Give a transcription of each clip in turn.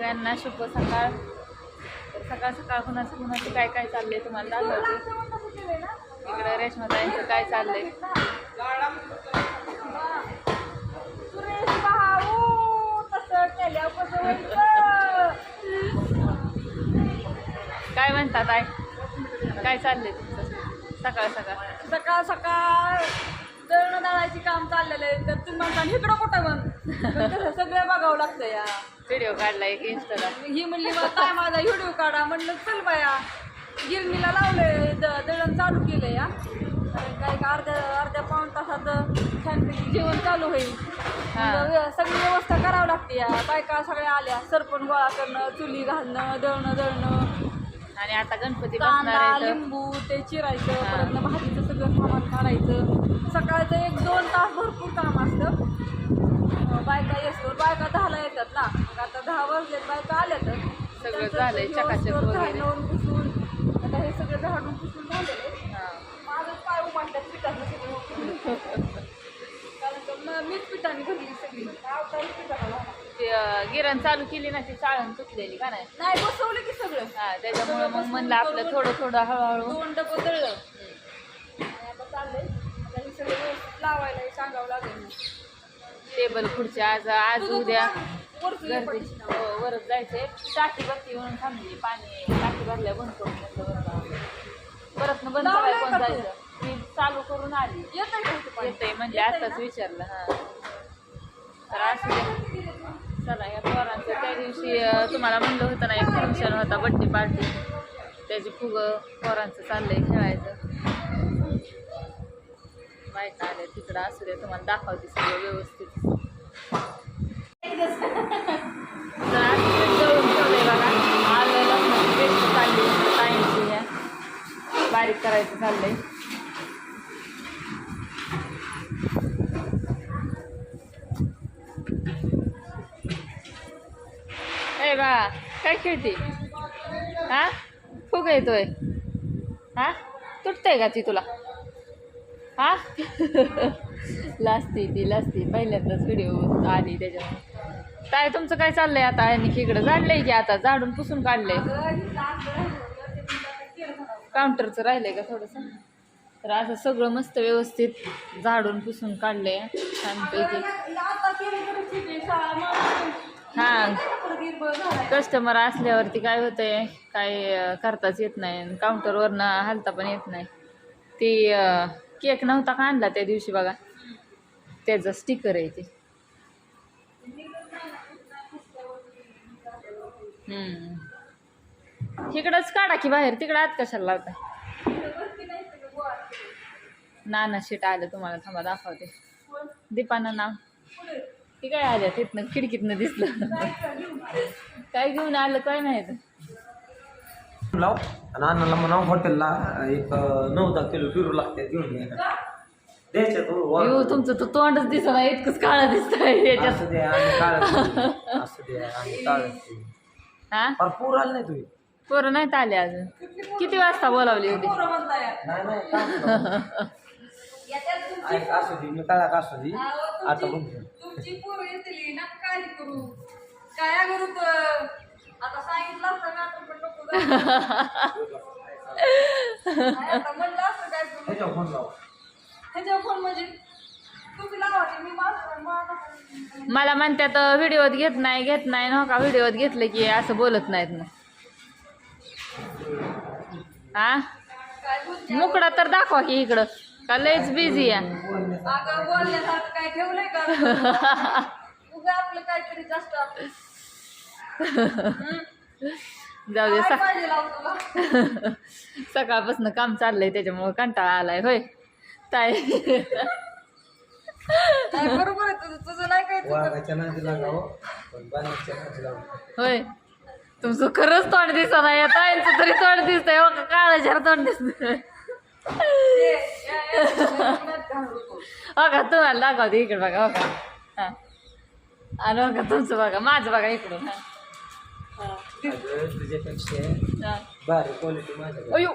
सगळ्यांना शुभ सकाळ. सकाळ सकाळ कुणाचं काय काय चाललंय तुम्हाला दाखवते. इकडं रेश्माताईंचं काय चाललंय. काय म्हणतात आहे, काय चाललंय तुमचं सकाळ सकाळ सकाळ सकाळ दळण दळायची काम चाललेलं आहे. तर तुम्ही म्हणता इकडं कुठं मग सगळं बघावं लागतं या. व्हिडिओ काढला एक इंस्टाला. ही म्हणली मग काय माझा व्हिडिओ काढा. म्हणलं चल बाया गिरणीला लावलंय दळण चालू केलंय या. काय अर्ध्या पाऊण तासात छानपैकी जेवण चालू होईल. सगळी व्यवस्था करावी लागते या. बायका सगळ्या आल्या, सरपण गोळा करणं, चुली घालणं, दळणं आणि आता गणपती कांदा लिंबू ते चिरायचं, परत भाजीचं सगळं सामान काढायचं. सकाळचं 1-2 तास भरपूर काम असतं. बायका येतो, बायका 10ला येतात ना. मग आता 10 वाजले बायका आल्यातच. सगळं झालंय चकाचक वगैरे. पुसून आता हे सगळं झाडून पुसून झालेलं आहे. माझं पाय उमाटल्यात पिठाचं सगळं. कारण मीच पिठाने भरली सगळी पिठाला. गिरण चालू केली ना, ती चाळण तुटलेली का नाही. नाही बसवलं की सगळं. त्याच्यामुळे मग म्हणलं आपलं थोडं थोडं हळूहळू 2 डबं दळलं. आणि आता चाललंय आता हे सगळं व्यवस्थित लावायला सांगावं लागेल. टेबल खुर्च्या आज उद्या गर्दी. हो वरच जायचंय. टाकी बत्ती म्हणून थांबली. पाणी टाकी भरल्या बंद करून परत बंद करायला कोण जायचं. ती चालू करून आली. येतंय म्हणजे आताच विचारलं. तर असं चला या पोरांचं त्या दिवशी तुम्हाला म्हणलं होतं ना, एक फंक्शन होता बड्डे पार्टी. त्याची खूप पोरांचं चाललंय खेळायचं. बायका आल्या तिकडं. असू द्या तुम्हाला दाखवते सगळं व्यवस्थित. जळून ठेवलंय बघा. आलं लग्नाची पेस्ट चालली ताईंची. ह्या बारीक करायचं चाललंय. ए बा काय खेळते हा. फुग येतोय हा. तुटतंय का ती तुला हा. लाजती ती लाजती. पहिल्यांदाच व्हिडिओ आली त्याच्यामुळे. काय तुमचं काय चाललंय आता. आणि इकडं झाडलंय की आता झाडून पुसून काढलंय. काउंटरचं राहिलंय का थोडंसं. तर असं सगळं मस्त व्यवस्थित झाडून पुसून काढलंय छानपैकी. हां कस्टमर असल्यावरती काय होतंय, काय करताच येत नाही. काउंटरवरनं हलता पण येत नाही. ती केक नव्हता का आणला त्या दिवशी बघा, त्याचं स्टिकर आहे ते. इकडंच काढा की बाहेर. तिकडं आत कशाला लावता. नाना शीट आलं तुम्हाला. थांबा दाखवते. दीपानं नाव ती काय आल्या तिथनं खिडकीतनं दिसलं. काय घेऊन आलं काय माहित. लाव आणि अण्णाला म्हणा हॉटेलला एक 9-10 किलो पिरू लागते घेऊन द्यायच्यात. तुमचं तो तोंडच दिसत नाही, इतकंच काळं दिसतंय याच्यात. असं द्या आणि काळ असं द्या आणि काळ. हा पर पूर आलं नाही तुम्ही. पोरं नाहीत आले अजून. किती वाजता बोलावली होती. नाही असू दे. मी काळा असू दे. आता बघ तुमची पोरं येतील ना. काय करू काय करू. आता सांगितलं असतं ना पण नको म्हणलं असतं काय करू. ह्याच्यावर फोन लाव. ह्याच्यावर फोन म्हणजे तुम्ही लावा. मी मला म्हणतात व्हिडिओत घेत नाही ना का. व्हिडिओत घेतलं की असं बोलत नाहीत ना. हा मुकडा तर दाखवा की इकडं. का लयच बिझी आहे. अगं बोलण्यासारखं काय ठेवलंय का. उगा आपलं काहीतरी जास्त जाऊ दे. पाहिजे लावतो. सकाळपासून काम चाललंय त्याच्यामुळे कंटाळा आलाय. होय ताई. बरोबर आहे तुझं नाही काय. वाघाच्या नादी लागावं पण बाणाच्या नादी लागावं. होय तुमचं खरंच तोंड दिसत नाही. ताईंचं तरी तोंड दिसतंय. हो का काळं झार तोंड दिसतंय. हो का तुम्हाला दाखवते इकडे बघा. हो का हां आणि हो का तुमचं बघा. माझं बघा इकडून. तुझ्यापेक्षा भारी क्वालिटी माझ्या. अयो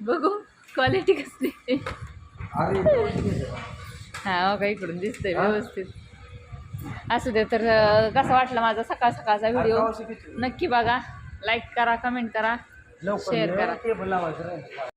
बघू क्वालिटी कसली. अरे हा हो का इकडून दिसतंय व्यवस्थित. असू दे. तर कसा वाटला माझा सकाळ सकाळचा व्हिडिओ नक्की बघा. लाईक करा, कमेंट करा, शेअर करा. टेबल लावायचं राहिलं.